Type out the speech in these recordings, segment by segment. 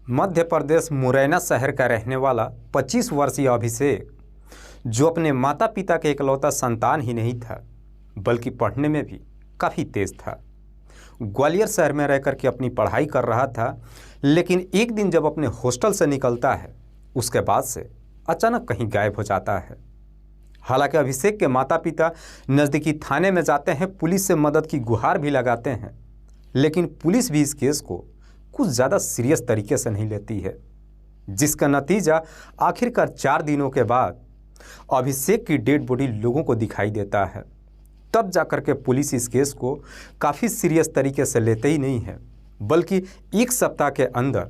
मध्य प्रदेश मुरैना शहर का रहने वाला 25 वर्षीय अभिषेक, जो अपने माता पिता के इकलौता संतान ही नहीं था बल्कि पढ़ने में भी काफ़ी तेज था। ग्वालियर शहर में रहकर के अपनी पढ़ाई कर रहा था, लेकिन एक दिन जब अपने हॉस्टल से निकलता है उसके बाद से अचानक कहीं गायब हो जाता है। हालांकि अभिषेक के माता पिता नज़दीकी थाने में जाते हैं, पुलिस से मदद की गुहार भी लगाते हैं, लेकिन पुलिस भी इस केस को कुछ ज़्यादा सीरियस तरीके से नहीं लेती है, जिसका नतीजा आखिरकार 4 दिनों के बाद अभिषेक की डेड बॉडी लोगों को दिखाई देता है। तब जाकर के पुलिस इस केस को काफ़ी सीरियस तरीके से लेते ही नहीं है, बल्कि 1 सप्ताह के अंदर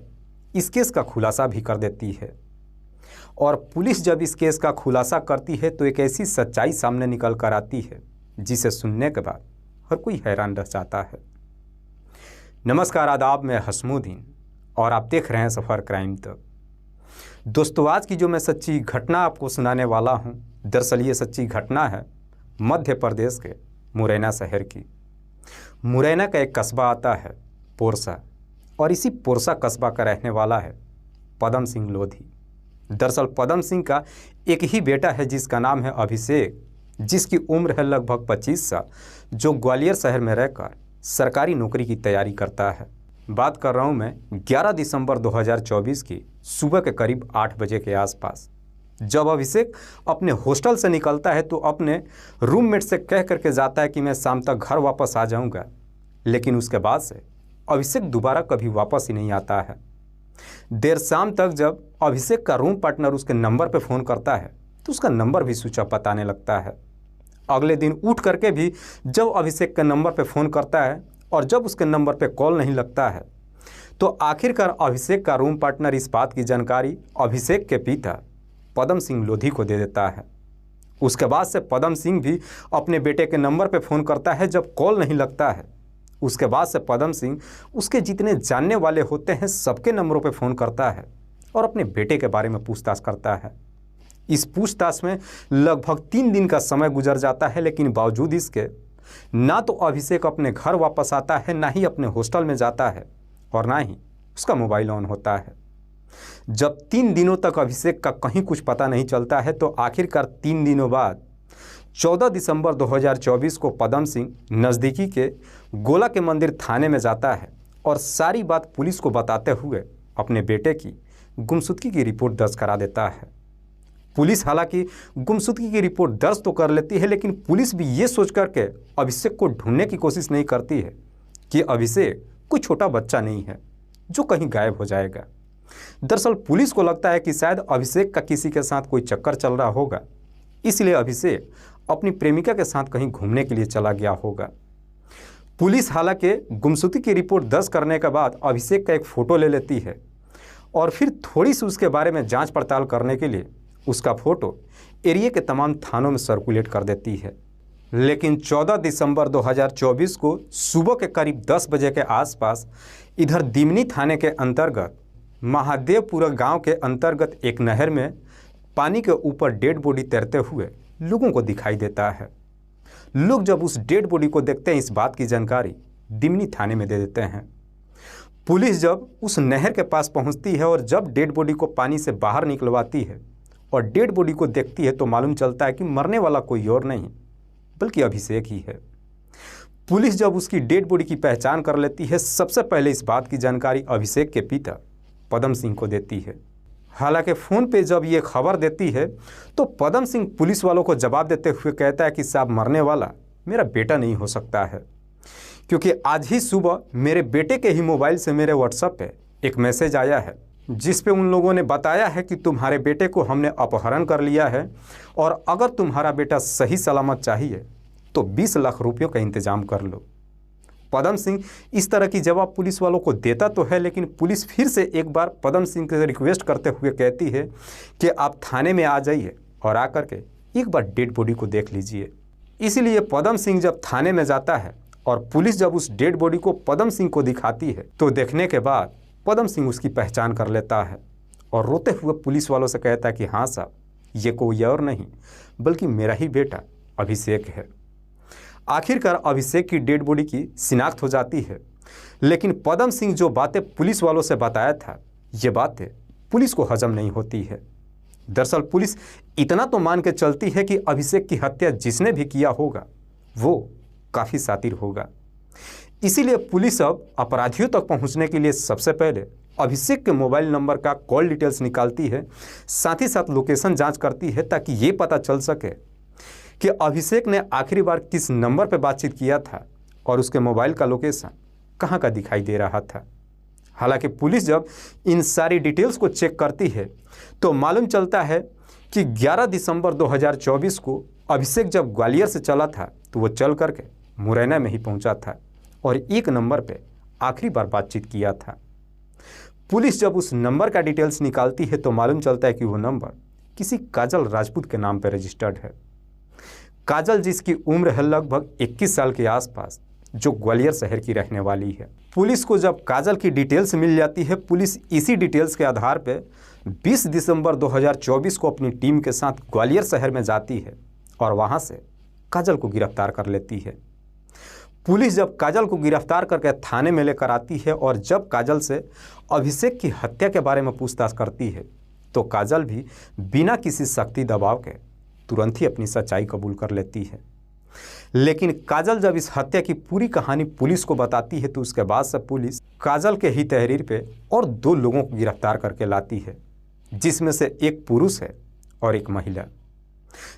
इस केस का खुलासा भी कर देती है। और पुलिस जब इस केस का खुलासा करती है तो एक ऐसी सच्चाई सामने निकल कर आती है जिसे सुनने के बाद हर कोई हैरान रह जाता है। नमस्कार, आदाब, मैं हसमुद्दीन और आप देख रहे हैं सफ़र क्राइम तक। दोस्तों, आज की जो मैं सच्ची घटना आपको सुनाने वाला हूं, दरअसल ये सच्ची घटना है मध्य प्रदेश के मुरैना शहर की। मुरैना का एक कस्बा आता है पोरसा, और इसी पोरसा कस्बा का रहने वाला है पदम सिंह लोधी। दरअसल पदम सिंह का एक ही बेटा है जिसका नाम है अभिषेक, जिसकी उम्र है लगभग 25 साल, जो ग्वालियर शहर में रहकर सरकारी नौकरी की तैयारी करता है। बात कर रहा हूं मैं 11 दिसंबर 2024 की सुबह के करीब 8 बजे के आसपास। जब अभिषेक अपने हॉस्टल से निकलता है तो अपने रूममेट से कह करके जाता है कि मैं शाम तक घर वापस आ जाऊंगा, लेकिन उसके बाद से अभिषेक दोबारा कभी वापस ही नहीं आता है। देर शाम तक जब अभिषेक का रूम पार्टनर उसके नंबर पर फ़ोन करता है तो उसका नंबर भी स्विच ऑफ बताने लगता है। अगले दिन उठ करके भी जब अभिषेक के नंबर पे फ़ोन करता है और जब उसके नंबर पे कॉल नहीं लगता है तो आखिरकार अभिषेक का रूम पार्टनर इस बात की जानकारी अभिषेक के पिता पदम सिंह लोधी को दे देता है। उसके बाद से पदम सिंह भी अपने बेटे के नंबर पे फ़ोन करता है। जब कॉल नहीं लगता है उसके बाद से पदम सिंह उसके जितने जानने वाले होते हैं सबके नंबरों पर फ़ोन करता है और अपने बेटे के बारे में पूछताछ करता है। इस पूछताछ में लगभग 3 दिन का समय गुजर जाता है, लेकिन बावजूद इसके ना तो अभिषेक अपने घर वापस आता है, ना ही अपने हॉस्टल में जाता है, और ना ही उसका मोबाइल ऑन होता है। जब 3 दिनों तक अभिषेक का कहीं कुछ पता नहीं चलता है तो आखिरकार 3 दिनों बाद 14 दिसंबर 2024 को पदम सिंह नज़दीकी के गोला के मंदिर थाने में जाता है और सारी बात पुलिस को बताते हुए अपने बेटे की गुमशुदगी की रिपोर्ट दर्ज करा देता है। पुलिस हालांकि गुमशुदगी की रिपोर्ट दर्ज तो कर लेती है, लेकिन पुलिस भी ये सोच करके अभिषेक को ढूंढने की कोशिश नहीं करती है कि अभिषेक कोई छोटा बच्चा नहीं है जो कहीं गायब हो जाएगा। दरअसल पुलिस को लगता है कि शायद अभिषेक का किसी के साथ कोई चक्कर चल रहा होगा, इसलिए अभिषेक अपनी प्रेमिका के साथ कहीं घूमने के लिए चला गया होगा। पुलिस हालांकि गुमशुदगी की रिपोर्ट दर्ज करने के बाद अभिषेक का एक फ़ोटो ले लेती है और फिर थोड़ी सी उसके बारे में जाँच पड़ताल करने के लिए उसका फ़ोटो एरिया के तमाम थानों में सर्कुलेट कर देती है। लेकिन 14 दिसंबर 2024 को सुबह के करीब 10 बजे के आसपास इधर दिमनी थाने के अंतर्गत महादेवपुरा गांव के अंतर्गत एक नहर में पानी के ऊपर डेड बॉडी तैरते हुए लोगों को दिखाई देता है। लोग जब उस डेड बॉडी को देखते हैं, इस बात की जानकारी दिमनी थाने में दे देते हैं। पुलिस जब उस नहर के पास पहुँचती है और जब डेड बॉडी को पानी से बाहर निकलवाती है और डेड बॉडी को देखती है तो मालूम चलता है कि मरने वाला कोई और नहीं बल्कि अभिषेक ही है। पुलिस जब उसकी डेड बॉडी की पहचान कर लेती है, सबसे पहले इस बात की जानकारी अभिषेक के पिता पदम सिंह को देती है। हालांकि फ़ोन पे जब ये खबर देती है तो पदम सिंह पुलिस वालों को जवाब देते हुए कहता है कि साहब, मरने वाला मेरा बेटा नहीं हो सकता है, क्योंकि आज ही सुबह मेरे बेटे के ही मोबाइल से मेरे व्हाट्सएप पे एक मैसेज आया है जिस पे उन लोगों ने बताया है कि तुम्हारे बेटे को हमने अपहरण कर लिया है और अगर तुम्हारा बेटा सही सलामत चाहिए तो 20 लाख रुपयों का इंतजाम कर लो। पदम सिंह इस तरह की जवाब पुलिस वालों को देता तो है, लेकिन पुलिस फिर से एक बार पदम सिंह से रिक्वेस्ट करते हुए कहती है कि आप थाने में आ जाइए और आकर के एक बार डेड बॉडी को देख लीजिए। इसीलिए पदम सिंह जब थाने में जाता है और पुलिस जब उस डेड बॉडी को पदम सिंह को दिखाती है तो देखने के बाद पदम सिंह उसकी पहचान कर लेता है और रोते हुए पुलिस वालों से कहता है कि हाँ साहब, ये कोई और नहीं बल्कि मेरा ही बेटा अभिषेक है। आखिरकार अभिषेक की डेड बॉडी की शिनाख्त हो जाती है, लेकिन पदम सिंह जो बातें पुलिस वालों से बताया था ये बातें पुलिस को हजम नहीं होती है। दरअसल पुलिस इतना तो मान के चलती है कि अभिषेक की हत्या जिसने भी किया होगा वो काफ़ी शातिर होगा। इसीलिए पुलिस अब अपराधियों तक पहुंचने के लिए सबसे पहले अभिषेक के मोबाइल नंबर का कॉल डिटेल्स निकालती है, साथ ही साथ लोकेशन जांच करती है ताकि ये पता चल सके कि अभिषेक ने आखिरी बार किस नंबर पर बातचीत किया था और उसके मोबाइल का लोकेशन कहाँ का दिखाई दे रहा था। हालांकि पुलिस जब इन सारी डिटेल्स को चेक करती है तो मालूम चलता है कि 11 दिसंबर 2024 को अभिषेक जब ग्वालियर से चला था तो वो चल करके मुरैना में ही पहुंचा था और एक नंबर पे आखिरी बार बातचीत किया था। पुलिस जब उस नंबर का डिटेल्स निकालती है तो मालूम चलता है कि वो नंबर किसी काजल राजपूत के नाम पर रजिस्टर्ड है। काजल जिसकी उम्र है लगभग 21 साल के आसपास, जो ग्वालियर शहर की रहने वाली है। पुलिस को जब काजल की डिटेल्स मिल जाती है, पुलिस इसी डिटेल्स के आधार पर 20 दिसंबर 2024 को अपनी टीम के साथ ग्वालियर शहर में जाती है और वहां से काजल को गिरफ्तार कर लेती है। पुलिस जब काजल को गिरफ्तार करके थाने में लेकर आती है और जब काजल से अभिषेक की हत्या के बारे में पूछताछ करती है तो काजल भी बिना किसी सख्ती दबाव के तुरंत ही अपनी सच्चाई कबूल कर लेती है। लेकिन काजल जब इस हत्या की पूरी कहानी पुलिस को बताती है तो उसके बाद से पुलिस काजल के ही तहरीर पे और 2 लोगों को गिरफ्तार करके लाती है, जिसमें से एक पुरुष है और एक महिला।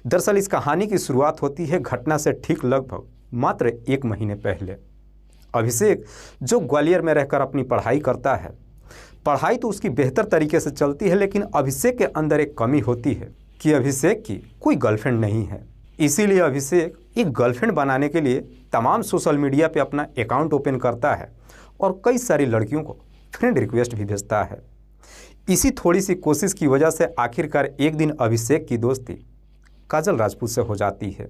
दरअसल इस कहानी की शुरुआत होती है घटना से ठीक लगभग मात्र 1 महीने पहले। अभिषेक जो ग्वालियर में रहकर अपनी पढ़ाई करता है, पढ़ाई तो उसकी बेहतर तरीके से चलती है, लेकिन अभिषेक के अंदर एक कमी होती है कि अभिषेक की कोई गर्लफ्रेंड नहीं है। इसीलिए अभिषेक एक गर्लफ्रेंड बनाने के लिए तमाम सोशल मीडिया पे अपना अकाउंट ओपन करता है और कई सारी लड़कियों को फ्रेंड रिक्वेस्ट भी भेजता है। इसी थोड़ी सी कोशिश की वजह से आखिरकार एक दिन अभिषेक की दोस्ती काजल राजपूत से हो जाती है।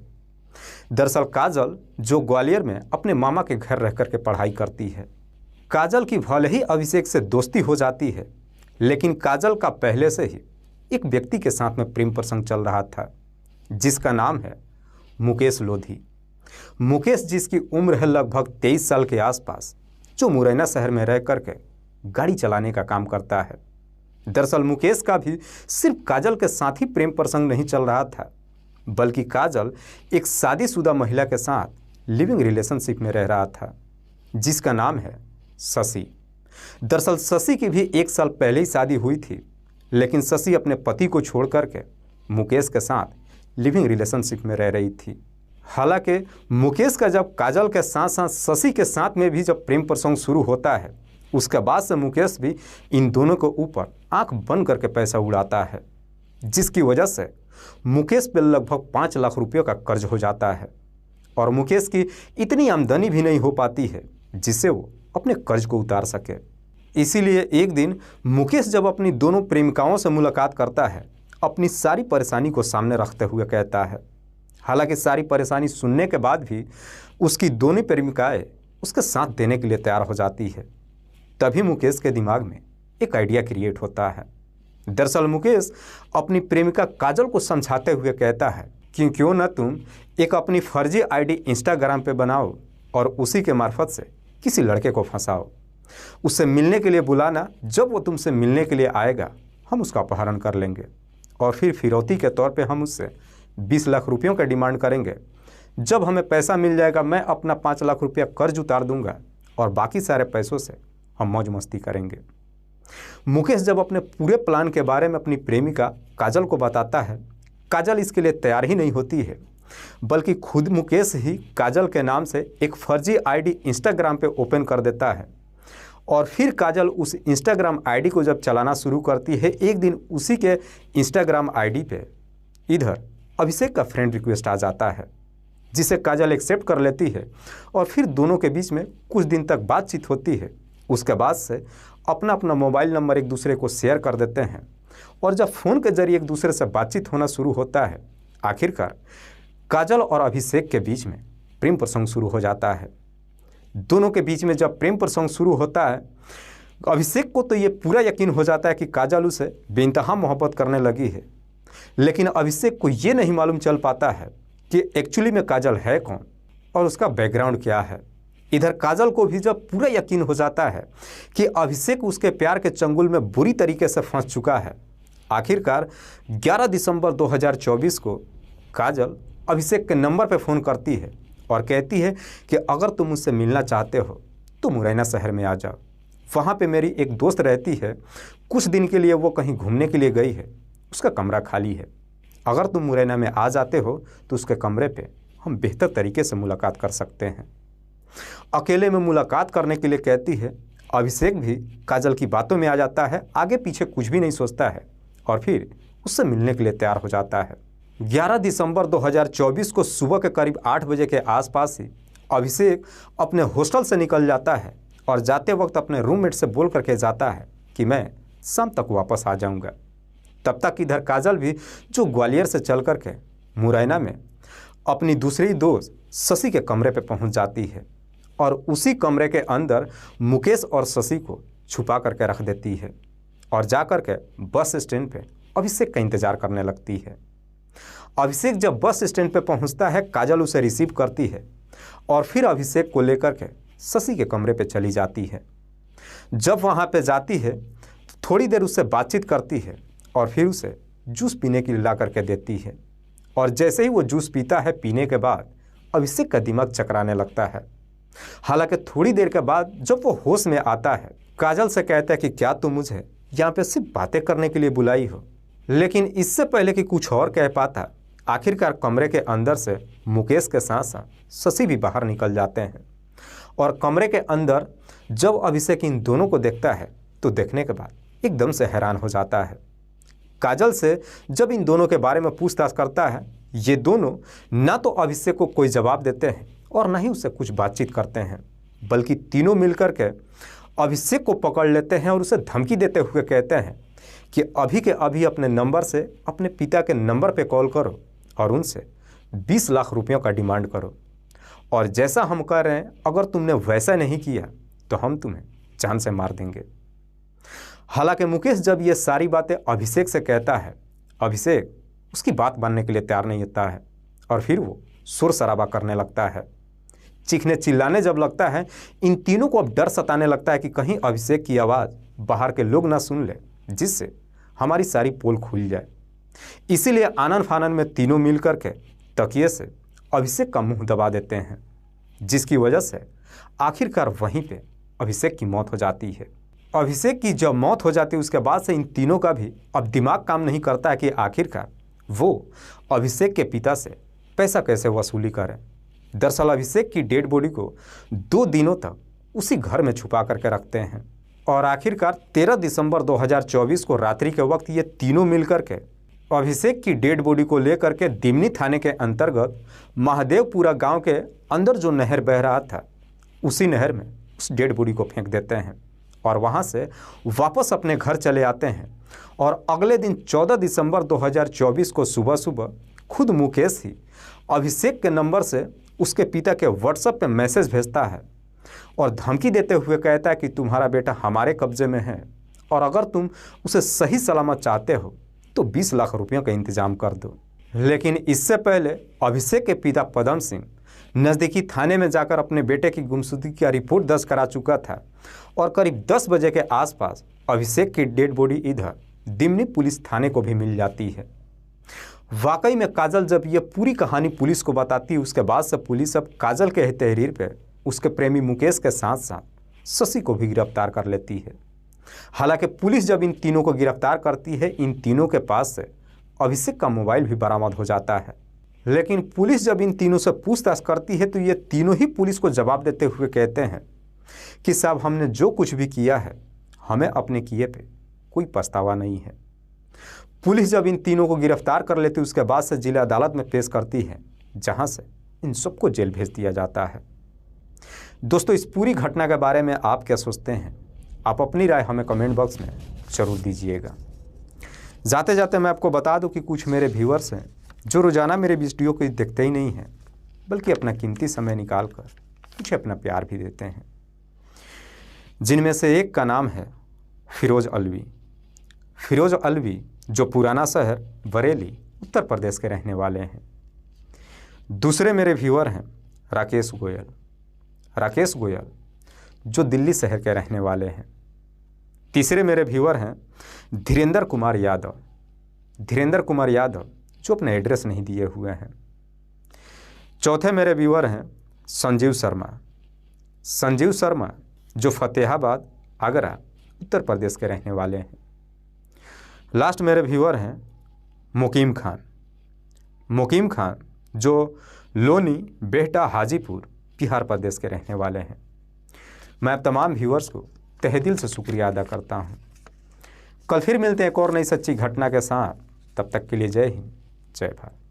दरअसल काजल जो ग्वालियर में अपने मामा के घर रह कर के पढ़ाई करती है। काजल की भले ही अभिषेक से दोस्ती हो जाती है, लेकिन काजल का पहले से ही एक व्यक्ति के साथ में प्रेम प्रसंग चल रहा था, जिसका नाम है मुकेश लोधी। मुकेश जिसकी उम्र है लगभग 23 साल के आसपास, जो मुरैना शहर में रह कर के गाड़ी चलाने का काम करता है। दरअसल मुकेश का भी सिर्फ काजल के साथ ही प्रेम प्रसंग नहीं चल रहा था, बल्कि काजल एक शादीशुदा महिला के साथ लिविंग रिलेशनशिप में रह रहा था, जिसका नाम है शशि। दरअसल शशि की भी 1 साल पहले ही शादी हुई थी, लेकिन शशि अपने पति को छोड़ करके मुकेश के साथ लिविंग रिलेशनशिप में रह रही थी। हालांकि मुकेश का जब काजल के साथ साथ शशि के साथ में भी जब प्रेम प्रसंग शुरू होता है, उसके बाद से मुकेश भी इन दोनों के ऊपर आंख बंद करके पैसा उड़ाता है, जिसकी वजह से मुकेश पे लगभग 5 लाख रुपये का कर्ज हो जाता है और मुकेश की इतनी आमदनी भी नहीं हो पाती है जिससे वो अपने कर्ज को उतार सके। इसीलिए एक दिन मुकेश जब अपनी दोनों प्रेमिकाओं से मुलाकात करता है, अपनी सारी परेशानी को सामने रखते हुए कहता है। हालांकि सारी परेशानी सुनने के बाद भी उसकी दोनों प्रेमिकाएं उसके साथ देने के लिए तैयार हो जाती है। तभी मुकेश के दिमाग में एक आइडिया क्रिएट होता है। दरअसल मुकेश अपनी प्रेमिका काजल को समझाते हुए कहता है कि क्यों न तुम एक अपनी फर्जी आईडी इंस्टाग्राम पे बनाओ और उसी के मार्फत से किसी लड़के को फंसाओ, उससे मिलने के लिए बुलाना, जब वो तुमसे मिलने के लिए आएगा हम उसका अपहरण कर लेंगे और फिर फिरौती के तौर पे हम उससे 20 लाख रुपयों का डिमांड करेंगे। जब हमें पैसा मिल जाएगा मैं अपना 5 लाख रुपया कर्ज उतार दूंगा और बाकी सारे पैसों से हम मौज मस्ती करेंगे। मुकेश जब अपने पूरे प्लान के बारे में अपनी प्रेमिका काजल को बताता है, काजल इसके लिए तैयार ही नहीं होती है, बल्कि खुद मुकेश ही काजल के नाम से एक फर्जी आईडी इंस्टाग्राम पे ओपन कर देता है और फिर काजल उस इंस्टाग्राम आईडी को जब चलाना शुरू करती है, एक दिन उसी के इंस्टाग्राम आईडी पे इधर अभिषेक का फ्रेंड रिक्वेस्ट आ जाता है, जिसे काजल एक्सेप्ट कर लेती है और फिर दोनों के बीच में कुछ दिन तक बातचीत होती है। उसके बाद से अपना अपना मोबाइल नंबर एक दूसरे को शेयर कर देते हैं और जब फ़ोन के जरिए एक दूसरे से बातचीत होना शुरू होता है, आखिरकार काजल और अभिषेक के बीच में प्रेम प्रसंग शुरू हो जाता है। दोनों के बीच में जब प्रेम प्रसंग शुरू होता है, अभिषेक को तो ये पूरा यकीन हो जाता है कि काजल उसे बेइंतहा मोहब्बत करने लगी है, लेकिन अभिषेक को ये नहीं मालूम चल पाता है कि एक्चुअली में काजल है कौन और उसका बैकग्राउंड क्या है। इधर काजल को भी जब पूरा यकीन हो जाता है कि अभिषेक उसके प्यार के चंगुल में बुरी तरीके से फंस चुका है, आखिरकार 11 दिसंबर 2024 को काजल अभिषेक के नंबर पर फ़ोन करती है और कहती है कि अगर तुम मुझसे मिलना चाहते हो तो मुरैना शहर में आ जाओ। वहाँ पे मेरी एक दोस्त रहती है, कुछ दिन के लिए वो कहीं घूमने के लिए गई है, उसका कमरा खाली है। अगर तुम मुरैना में आ जाते हो तो उसके कमरे पे हम बेहतर तरीके से मुलाकात कर सकते हैं। अकेले में मुलाकात करने के लिए कहती है। अभिषेक भी काजल की बातों में आ जाता है, आगे पीछे कुछ भी नहीं सोचता है और फिर उससे मिलने के लिए तैयार हो जाता है। 11 दिसंबर 2024 को सुबह के करीब 8 बजे के आसपास ही अभिषेक अपने हॉस्टल से निकल जाता है और जाते वक्त अपने रूममेट से बोल करके जाता है कि मैं शाम तक वापस आ जाऊंगा। तब तक इधर काजल भी जो ग्वालियर से चल करके मुरैना में अपनी दूसरी दोस्त शशि के कमरे पे पहुंच जाती है और उसी कमरे के अंदर मुकेश और शशि को छुपा करके रख देती है और जा करके बस स्टैंड पे अभिषेक का इंतज़ार करने लगती है। अभिषेक जब बस स्टैंड पे पहुंचता है, काजल उसे रिसीव करती है और फिर अभिषेक को लेकर के शशि के कमरे पे चली जाती है। जब वहाँ पे जाती है तो थोड़ी देर उससे बातचीत करती है और फिर उसे जूस पीने के लिए ला करके देती है और जैसे ही वो जूस पीता है, पीने के बाद अभिषेक का दिमाग चकराने लगता है। हालांकि थोड़ी देर के बाद जब वो होश में आता है, काजल से कहता है कि क्या तुम मुझे यहाँ पे सिर्फ बातें करने के लिए बुलाई हो। लेकिन इससे पहले कि कुछ और कह पाता, आखिरकार कमरे के अंदर से मुकेश के साथ साथ शशि भी बाहर निकल जाते हैं और कमरे के अंदर जब अभिषेक इन दोनों को देखता है तो देखने के बाद एकदम से हैरान हो जाता है। काजल से जब इन दोनों के बारे में पूछताछ करता है, ये दोनों ना तो अभिषेक को कोई जवाब देते हैं और ना ही उससे कुछ बातचीत करते हैं, बल्कि तीनों मिलकर के अभिषेक को पकड़ लेते हैं और उसे धमकी देते हुए कहते हैं कि अभी के अभी अपने नंबर से अपने पिता के नंबर पे कॉल करो और उनसे 20 लाख रुपयों का डिमांड करो और जैसा हम कह रहे हैं अगर तुमने वैसा नहीं किया तो हम तुम्हें जान से मार देंगे। हालांकि मुकेश जब ये सारी बातें अभिषेक से कहता है, अभिषेक उसकी बात मानने के लिए तैयार नहीं होता है और फिर वो शोर शराबा करने लगता है, चीखने चिल्लाने जब लगता है। इन तीनों को अब डर सताने लगता है कि कहीं अभिषेक की आवाज़ बाहर के लोग ना सुन ले, जिससे हमारी सारी पोल खुल जाए। इसीलिए आनन फानन में तीनों मिल कर के तकिए से अभिषेक का मुंह दबा देते हैं, जिसकी वजह से आखिरकार वहीं पे अभिषेक की मौत हो जाती है। अभिषेक की जब मौत हो जाती है उसके बाद से इन तीनों का भी अब दिमाग काम नहीं करता है कि आखिरकार वो अभिषेक के पिता से पैसा कैसे वसूली करें। दरअसल अभिषेक की डेड बॉडी को 2 दिनों तक उसी घर में छुपा करके रखते हैं और आखिरकार 13 दिसंबर 2024 को रात्रि के वक्त ये तीनों मिलकर के अभिषेक की डेड बॉडी को लेकर के दिमनी थाने के अंतर्गत महादेवपुरा गांव के अंदर जो नहर बह रहा था, उसी नहर में उस डेड बॉडी को फेंक देते हैं और वहां से वापस अपने घर चले आते हैं। और अगले दिन 14 दिसंबर 2024 को सुबह सुबह खुद मुकेश ही अभिषेक के नंबर से उसके पिता के व्हाट्सएप पे मैसेज भेजता है और धमकी देते हुए कहता है कि तुम्हारा बेटा हमारे कब्जे में है और अगर तुम उसे सही सलामत चाहते हो तो 20 लाख रुपयों का इंतजाम कर दो। लेकिन इससे पहले अभिषेक के पिता पदम सिंह नज़दीकी थाने में जाकर अपने बेटे की गुमशुदगी का रिपोर्ट दर्ज करा चुका था और करीब 10 बजे के आसपास अभिषेक की डेड बॉडी इधर दिमनी पुलिस थाने को भी मिल जाती है। वाकई में काजल जब यह पूरी कहानी पुलिस को बताती है, उसके बाद से पुलिस अब काजल के तहरीर पर उसके प्रेमी मुकेश के साथ साथ शशि को भी गिरफ्तार कर लेती है। हालांकि पुलिस जब इन तीनों को गिरफ्तार करती है, इन तीनों के पास से अभिषेक का मोबाइल भी बरामद हो जाता है। लेकिन पुलिस जब इन तीनों से पूछताछ करती है तो ये तीनों ही पुलिस को जवाब देते हुए कहते हैं कि साहब हमने जो कुछ भी किया है हमें अपने किए पे कोई पछतावा नहीं है। पुलिस जब इन तीनों को गिरफ्तार कर लेती है उसके बाद से जिला अदालत में पेश करती है, जहां से इन सबको जेल भेज दिया जाता है। दोस्तों, इस पूरी घटना के बारे में आप क्या सोचते हैं? आप अपनी राय हमें कमेंट बॉक्स में ज़रूर दीजिएगा। जाते जाते मैं आपको बता दूं कि कुछ मेरे व्यूअर्स हैं जो रोज़ाना मेरे वीडियो को देखते ही नहीं हैं, बल्कि अपना कीमती समय निकाल कर मुझे अपना प्यार भी देते हैं, जिनमें से एक का नाम है फिरोज़ अलवी। फिरोज़ अलवी जो पुराना शहर बरेली उत्तर प्रदेश के रहने वाले हैं। दूसरे मेरे व्यूअर हैं राकेश गोयल। राकेश गोयल जो दिल्ली शहर के रहने वाले हैं। तीसरे मेरे व्यूअर हैं धीरेंद्र कुमार यादव, धीरेंद्र कुमार यादव जो अपना एड्रेस नहीं दिए हुए हैं। चौथे मेरे व्यूअर हैं संजीव शर्मा, संजीव शर्मा जो फतेहाबाद आगरा उत्तर प्रदेश के रहने वाले हैं। लास्ट मेरे व्यूअर हैं मुकीम खान, मुकीम खान जो लोनी बेहटा हाजीपुर बिहार प्रदेश के रहने वाले हैं। मैं अब तमाम व्यूअर्स को तहे दिल से शुक्रिया अदा करता हूं। कल फिर मिलते हैं एक और नई सच्ची घटना के साथ। तब तक के लिए जय हिंद, जय भारत।